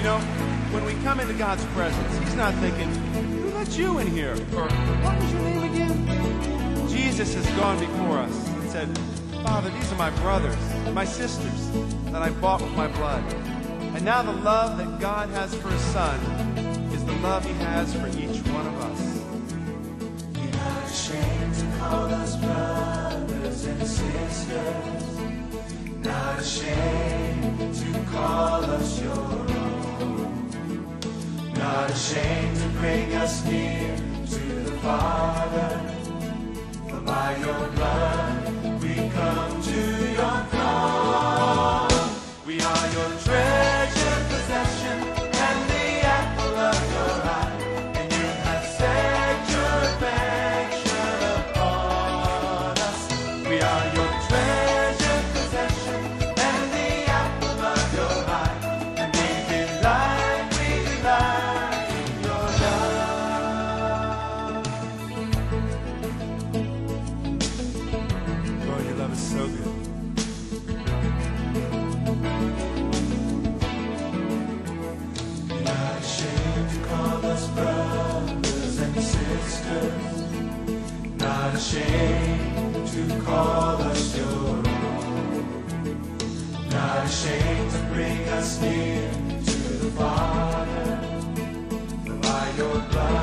You know, when we come into God's presence, He's not thinking, who let you in here? Or, what was your name again? Jesus has gone before us and said, Father, these are my brothers, my sisters, that I bought with my blood. And now the love that God has for His Son is the love He has for each one of us. You're not ashamed to call us brothers and sisters. Not ashamed to call us your own. Not ashamed to bring us near to the Father. For by your blood we come to your throne. We are your treasured possession and the apple of your eye. And you have set your affection upon us. We are your treasured possession and the apple of your eye. And we delight in your love. Lord, your love is so good. Not ashamed to call us brothers and sisters. Not ashamed to call us your own. Not ashamed to bring us near to the Father. For by your blood